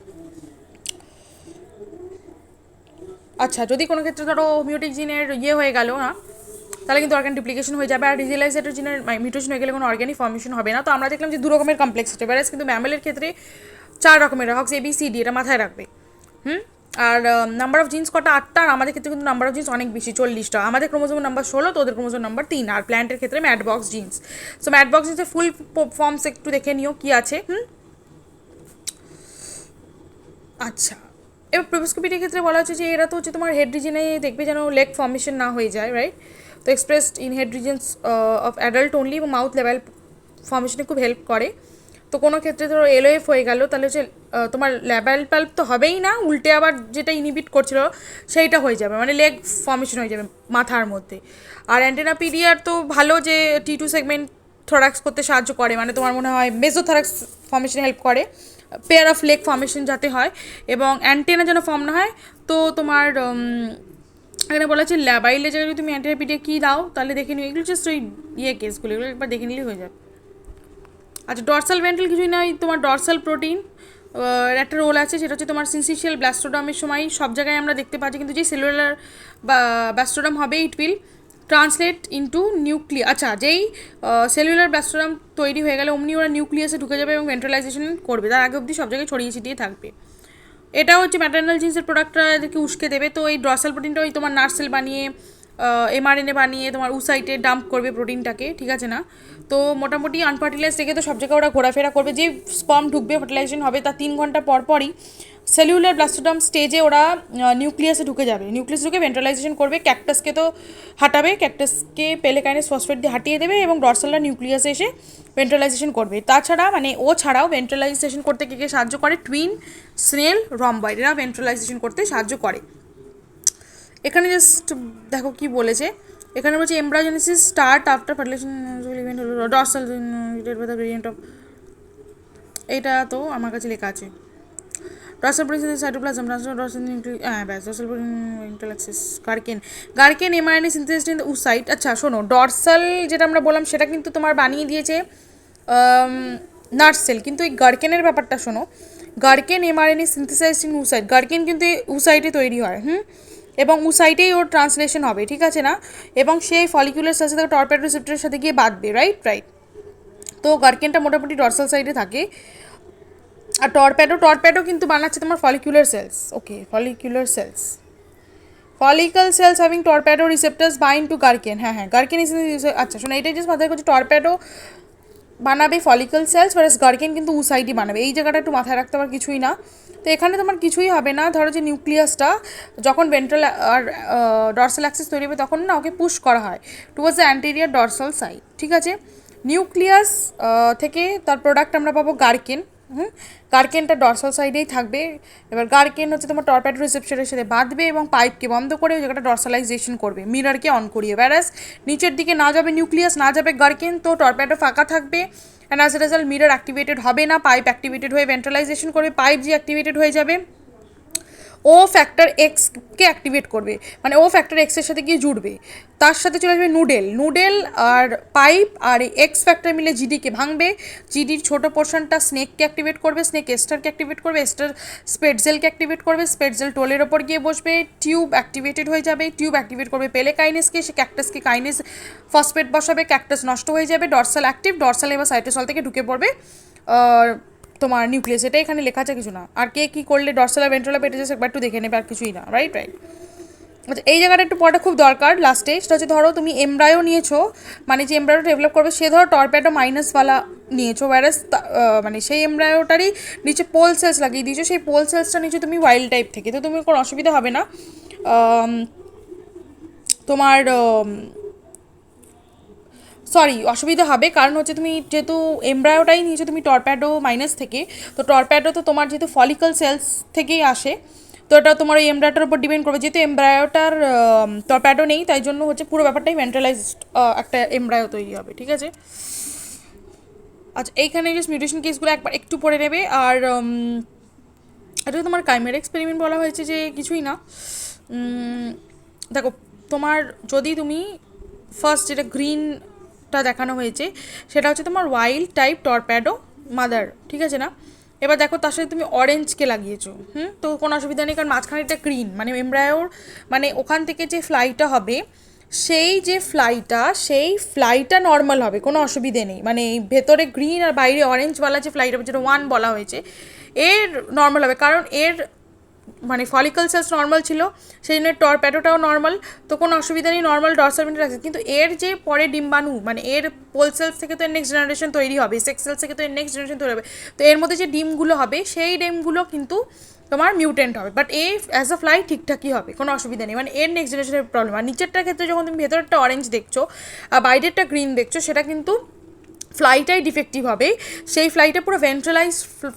আচ্ছা, যদি কোনো ক্ষেত্রে ধরো মিউটিক জিনের ইয়ে হয়ে গেল না, তাহলে কিন্তু অর্গান ডুপ্লিকেশন হয়ে যাবে। আর রিজিলাইজেটেড জিনের মিউটেশন হয়ে গেলে কোনো অর্গানিক ফর্মেশন হবে না। তো আমরা দেখলাম যে 2 রকমের কমপ্লেক্স আছে, ব্যারাস কিন্তু ম্যামেলের ক্ষেত্রে 4 রকমের হক্স ABCD, এটা মাথায় রাখবে। আর নাম্বার অফ জিন্স কটা? 8টা। আর আমাদের ক্ষেত্রে কিন্তু নাম্বার অফ জিন্স অনেক বেশি, 40টা। আমাদের ক্রোমোজোম নাম্বার 16, তো ওদের ক্রোমোজোম নাম্বার 3। আর প্ল্যান্টের ক্ষেত্রে ম্যাডবক্স জিন্স। সো ম্যাডবক্স জিন্সের ফুল ফর্মস একটু দেখে নিও কি আছে। আচ্ছা, এবার প্রোবোস্কোপিটির ক্ষেত্রে বলা হচ্ছে যে এরা তো হচ্ছে তোমার হেড রিজনে দেখবে যেন লেগ ফর্মেশন না হয়ে যায়, রাইট? তো expressed in head reasons of adult only, এবং মাউথ লেভেল ফর্মেশনে খুব হেল্প করে। তো কোনো ক্ষেত্রে ধরো LOF হয়ে গেল, তাহলে হচ্ছে তোমার ল্যাবাল পাল্প তো হবেই না, উল্টে আবার যেটা ইনহিবিট করছিল সেইটা হয়ে যাবে, মানে লেগ ফর্মেশন হয়ে যাবে মাথার মধ্যে। আর অ্যান্টেনাপিডিয়ার তো ভালো যে T2 সেগমেন্ট থোরাক্স করতে সাহায্য করে, মানে তোমার মনে হয় মেজোথোরাক্স ফর্মেশনে হেল্প করে, পেয়ার অফ লেগ ফর্মেশন যাতে হয়, এবং অ্যান্টেনা যেন ফর্ম না হয়। তো তোমার এখানে বলা হচ্ছে ল্যাবাইলে জায়গায় তুমি অ্যান্টেনাপিডিয়া কী দাও, তাহলে দেখে নিও। এগুলো জাস্ট ওই কেসগুলো, এগুলো একবার দেখে নিলেই হয়ে যাবে। আচ্ছা, ডরসাল ভেন্ট্রাল কিছুই নয়, তোমার ডরসাল প্রোটিন একটা রোল আছে, সেটা হচ্ছে তোমার সিনসিশিয়াল ব্লাস্টোডামের সময় সব জায়গায় আমরা দেখতে পাচ্ছি, কিন্তু যে সেলুলার বা ব্লাস্টোডাম হবে, it will translate into nucleus. আচ্ছা, যেই সেলুলার ব্লাস্টোডাম তৈরি হয়ে গেলে অমনি ওরা নিউক্লিয়াসে ঢুকে যাবে এবং ভেন্ট্রালাইজেশন করবে, তার আগে অবধি সব জায়গায় ছড়িয়ে ছিটিয়ে থাকবে। এটা হচ্ছে ম্যাটার্নাল জিন্সের প্রোডাক্টরা এদেরকে উস্কে দেবে। তো এই ড্রসাল প্রোটিনটা ওই তোমার নার্সেল বানিয়ে mRNA বানিয়ে তোমার উসাইটে ডাম্প করবে প্রোটিনটাকে, ঠিক আছে না? তো মোটামুটি আনফার্টিলাইজ থেকে তো সব জায়গায় ওরা ঘোরাফেরা করবে, যে স্পার্ম ঢুকবে ফার্টিলাইজেশন হবে তার 3 ঘন্টা পর পরই সেলুলার ব্লাস্টোডাম স্টেজে ওরা নিউক্লিয়াসে ঢুকে যাবে, নিউক্লিয়াস ঢুকে ভেন্ট্রালাইজেশন করবে, ক্যাকটাসকে তো হাঁটাবে, ক্যাকটাসকে পেলেকাইনেস ফসফেট দিয়ে হাঁটিয়ে দেবে, এবং ডরসালটা নিউক্লিয়াসে এসে ভেন্ট্রালাইজেশন করবে। তাছাড়া মানে ও ছাড়াও ভেন্ট্রালাইজেশন করতে কে কে সাহায্য করে? টুইন, স্নেল, রম্বয়েড, এরা ভেন্ট্রালাইজেশন করতে সাহায্য করে। এখানে জাস্ট দেখো কি বলেছে, এখানে বলছে embryogenesis start after fertilization event হলো ডরসাল গ্রেডিয়েন্ট অফ, এটা তো আমার কাছে লেখা আছে ডরসাল প্রোটিন সাইটোপ্লাজম ডরসাল ব্যাস dorsal protein interacts gurken mRNA synthesized in the oocyte. আচ্ছা শোনো, ডরসাল যেটা আমরা বললাম সেটা কিন্তু তোমার বানিয়ে দিয়েছে নার্স সেল, কিন্তু এই গার্কেনের ব্যাপারটা শোনো, গার্কেন mRNA সিনথেসাইজড ইন উসাইট, গার্কেন কিন্তু উসাইটে তৈরি হয়, এবং উসাইটেই ওর ট্রান্সলেশন হবে, ঠিক আছে না? এবং সেই ফলিকুলার সাথে থাকে টর্পেডো রিসেপ্টরের সাথে গিয়ে বাঁধবে, রাইট। তো গার্কেনটা মোটামুটি ডরসাল সাইডে থাকে। আর টর্পেডো কিন্তু বানাচ্ছে তোমার follicular cells, okay, follicular cells, follicle cells having torpedo receptors bind to gurken. হ্যাঁ, গার্কেন ইজ, আচ্ছা শোনো, এটাই জাস্ট মাথায় করছি, টর্পেডো বানাবে ফলিকল সেলস, ভার্সাস গার্কেন কিন্তু উসাইডই বানাবে, এই জায়গাটা একটু মাথায় রাখতে পার, কিছুই না। তো এখানে তোমার কিছুই হবে না, ধরো যে নিউক্লিয়াসটা যখন ভেন্ট্রাল আর ডরসাল অ্যাক্সিস তৈরি হবে তখন না ওকে পুশ করা হয় towards the anterior dorsal side, ঠিক আছে? নিউক্লিয়াস থেকে তার প্রোডাক্ট আমরা পাবো গার্কেন, গার্কেনটা ডরসাল সাইডেই থাকবে। এবার গার্কেন হচ্ছে তোমার টর্পেডো রিসেপ্টরের সাথে বাঁধবে এবং পাইপকে বন্ধ করে ওই জায়গাটা ডরসালাইজেশন করবে, মিররকে অন করিয়ে, ব্যারাস নিচের দিকে না যাবে নিউক্লিয়াস, না যাবে গার্কেন, তো টর্পেডো ফাঁকা থাকবে, and as a result mirror activated হবে না, পাইপ অ্যাক্টিভেটেড হয়ে ভেন্ট্রালাইজেশন করবে, পাইপ যে অ্যাক্টিভেটেড হয়ে যাবে ও ফ্যাক্টর এক্সকে অ্যাক্টিভেট করবে, মানে ও ফ্যাক্টর এক্সের সাথে গিয়ে জুড়বে। তার সাথে চলে আসবে নুডেল আর পাইপ, আর এই এক্স ফ্যাক্টর মিলে জিডিকে ভাঙবে। জিডির ছোটো পোর্শনটা স্নেককে অ্যাক্টিভেট করবে, স্নেক এস্টারকে অ্যাক্টিভেট করবে, এস্টার স্পেটজেলকে অ্যাক্টিভেট করবে, স্পেটজেল টোলের ওপর গিয়ে বসবে, টিউব অ্যাক্টিভেটেড হয়ে যাবে, টিউব অ্যাক্টিভেট করবে পেলেকাইনেসকে, সে ক্যাকটাসকে কাইনেস ফসফেট বসাবে, ক্যাকটাস নষ্ট হয়ে যাবে, ডরসাল অ্যাক্টিভ, ডরসাল এবার সাইটোসল থেকে ঢুকে পড়বে তোমার নিউক্লিয়াস। এটা এখানে লেখা আছে, কিছু না। আর কে কী করলে ডরসালা ভেন্ট্রালা পেটেছে একবার একটু দেখে নেবে, আর কিছুই না, রাইট। আচ্ছা, এই জায়গাটা একটু পড়াটা খুব দরকার লাস্টে। সেটা হচ্ছে ধরো তুমি এমব্রায়ো নিয়েছো, মানে যে এমব্রায়োটা ডেভেলপ করবে সে ধরো টর্পেডো মাইনাসওয়ালা নিয়েছো, ওয়ারাস মানে সেই এমব্রায়োটারই নিচে পোল সেলস লাগিয়ে দিয়েছো, সেই পোল সেলসটা নিচে তুমি ওয়াইল্ড টাইপ থেকে, তো তুমি কোনো অসুবিধা হবে না। তোমার সরি অসুবিধা হবে, কারণ হচ্ছে তুমি যেহেতু এমব্রায়োটাই নিয়েছো তুমি টর্প্যাডো মাইনাস থেকে, তো টর্প্যাডো তো তোমার যেহেতু ফলিকল সেলস থেকেই আসে, তো এটা তোমার ওই এমব্রায়োটার উপর ডিপেন্ড করবে। যেহেতু এমব্রায়োটার টর্প্যাডো নেই, তাই জন্য হচ্ছে পুরো ব্যাপারটাই ভেন্ট্রালাইজড একটা এমব্রায়ো তৈরি হবে, ঠিক আছে। আচ্ছা, এইখানে জাস্ট মিউটেশন কেসগুলো একবার একটু পড়ে নেবে। আর এটা তোমার কাইমেরা এক্সপেরিমেন্ট বলা হয়েছে যে কিছুই না। দেখো, তোমার যদি তুমি ফার্স্ট যেটা গ্রিনটা দেখানো হয়েছে সেটা হচ্ছে তোমার ওয়াইল্ড টাইপ টর্প্যাডো মাদার, ঠিক আছে না। এবার দেখো তার সাথে তুমি অরেঞ্জকে লাগিয়েছো, তো কোনো অসুবিধা নেই, কারণ মাঝখানে একটা গ্রিন, মানে এমব্রায়োর মানে ওখান থেকে যে ফ্লাইটা হবে সেই ফ্লাইটা নর্মাল হবে, কোনো অসুবিধে নেই। মানে ভেতরে গ্রিন আর বাইরে অরেঞ্জওয়ালা যে ফ্লাইটা যেটা 1 বলা হয়েছে, এর নর্মাল হবে, কারণ এর মানে ফলিকল সেলস নর্মাল ছিল, সেই জন্য টর্প্যাডোটাও নর্মাল, তো কোনো অসুবিধা নেই, নর্মাল ডরসাল ভেন্ট্রাল আছে। কিন্তু এর যে পরে ডিম্বাণু, মানে এর পোল সেলস থেকে তো এর নেক্সট জেনারেশন তৈরি হবে, সেক্স সেলস থেকে তো এর নেক্সট জেনারেশন তৈরি হবে, তো এর মধ্যে যে ডিমগুলো হবে সেই ডিমগুলো কিন্তু তোমার মিউটেন্ট হবে, but a as a fly ঠিকঠাকই হবে, কোনো অসুবিধা নেই। মানে এর নেক্সট জেনারেশনের প্রবলেম। আর নিচেরটার ক্ষেত্রে যখন তুমি ভেতরেরটা অরেঞ্জ দেখছো আর বাইরেরটা গ্রিন দেখছো, সেটা কিন্তু ফ্লাইটাই ডিফেক্টিভ হবে, সেই ফ্লাইটা পুরো ভেন্ট্রালাইজ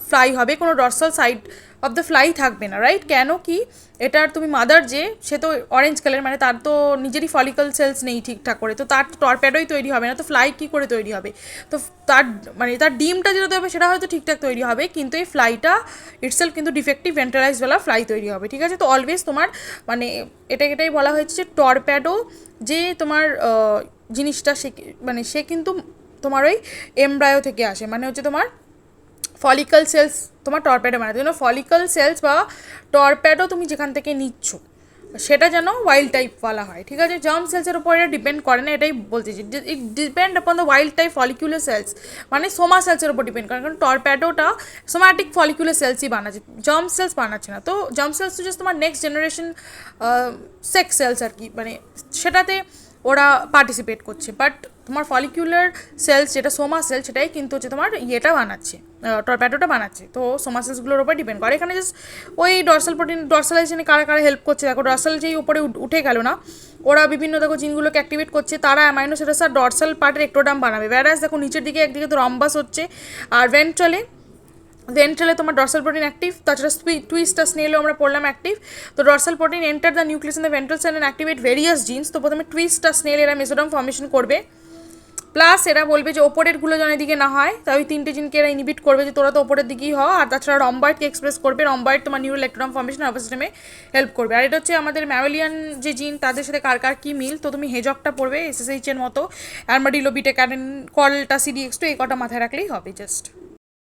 ফ্লাই হবে, কোনো dorsal side of the fly থাকবে না, রাইট। কেন কি, এটার তুমি মাদার যে সে তো অরেঞ্জ কালার, মানে তার তো নিজেরই ফলিকল সেলস নেই ঠিকঠাক করে, তো তার টর্প্যাডোই তৈরি হবে না, তো ফ্লাই কী করে তৈরি হবে। তো তার মানে তার ডিমটা যেটা হবে সেটা হয়তো ঠিকঠাক তৈরি হবে, কিন্তু এই ফ্লাইটা ইটসেলফ কিন্তু ডিফেক্টিভ ভেন্ট্রালাইজওয়ালা ফ্লাই তৈরি হবে, ঠিক আছে। তো অলওয়েজ তোমার মানে এটাই বলা হয়েছে যে টর্প্যাডো যে তোমার জিনিসটা সে মানে সে কিন্তু তোমার ওই এমব্রায়ো থেকে আসে, মানে হচ্ছে তোমার ফলিকল সেলস তোমার টর্প্যাডো বানাতে, যেন ফলিকল সেলস বা টর্প্যাডো তুমি যেখান থেকে নিচ্ছ সেটা যেন ওয়াইল্ড টাইপওয়ালা হয়, ঠিক আছে। জার্ম সেলসের উপর এটা ডিপেন্ড করে না, এটাই বলতেছি, it depend upon the wild type follicular cells, মানে সোমা সেলসের উপর ডিপেন্ড করে, কারণ টর্প্যাডোটা সোম্যাটিক ফলিকুলার সেলসই বানাচ্ছে, জার্ম সেলস বানাচ্ছে না। তো জার্ম সেলস তো জাস্ট তোমার নেক্সট জেনারেশন সেক্স সেলস আর কি, মানে সেটাতে ওরা পার্টিসিপেট করছে, বাট তোমার ফলিকুলার সেলস যেটা সোমা সেল সেটাই কিন্তু হচ্ছে তোমার ইয়েটা বানাচ্ছে, টর্প্যাডোটা বানাচ্ছে। তো সোমা সেলসগুলোর উপর ডিপেন্ড করে। এখানে জাস্ট ওই ডরসাল প্রোটিন ডরসালাইজেশনে কারা হেল্প করছে দেখো, ডরসাল যেই উপরে উঠে গেল না, ওরা বিভিন্ন দেখো জিনগুলোকে অ্যাক্টিভেট করছে, তারা অ্যামাইনো সেটাস আর ডরসাল পার্টের একটোডাম বানাবে, ব্যারাজ দেখো নিচের দিকে একদিকে তো রম্বাস হচ্ছে, আর ভেন্ট্রালে তোমার ডরসাল প্রোটিন অ্যাক্টিভ, তাছাড়া টুইস্টার স্নেলেও আমরা পড়লাম অ্যাক্টিভ। তো dorsal protein enter the nucleus in the ventral cell and activate various genes. তো প্রথমে টুইস্টার স্নেল এরা মেসোডাম ফর্মেশন করবে, প্লাস এরা বলবে যে ওপরেরগুলো যেন এদিকে না হয়, তাই ওই তিনটে জিনকে এরা ইনহিবিট করবে যে তোরা তো ওপরের দিকেই হয়। আর তাছাড়া রম্বয়েডকে এক্সপ্রেস করবে, রম্বয়েড তোমার নিউরাল ইলেকট্রন ফর্মেশন নার্ভাস সিস্টেমে হেল্প করবে। আর এটা হচ্ছে আমাদের ম্যামেলিয়ান যে জিন তাদের সাথে কার কার কী মিল, তো তুমি হেজকটা পড়বে এসএসএইচ এর মতো, অ্যারমাডিলো বিটা ক্যারেন কলটা সিডিএক্স2, এই কটা মাথায় রাখলেই হবে জাস্ট।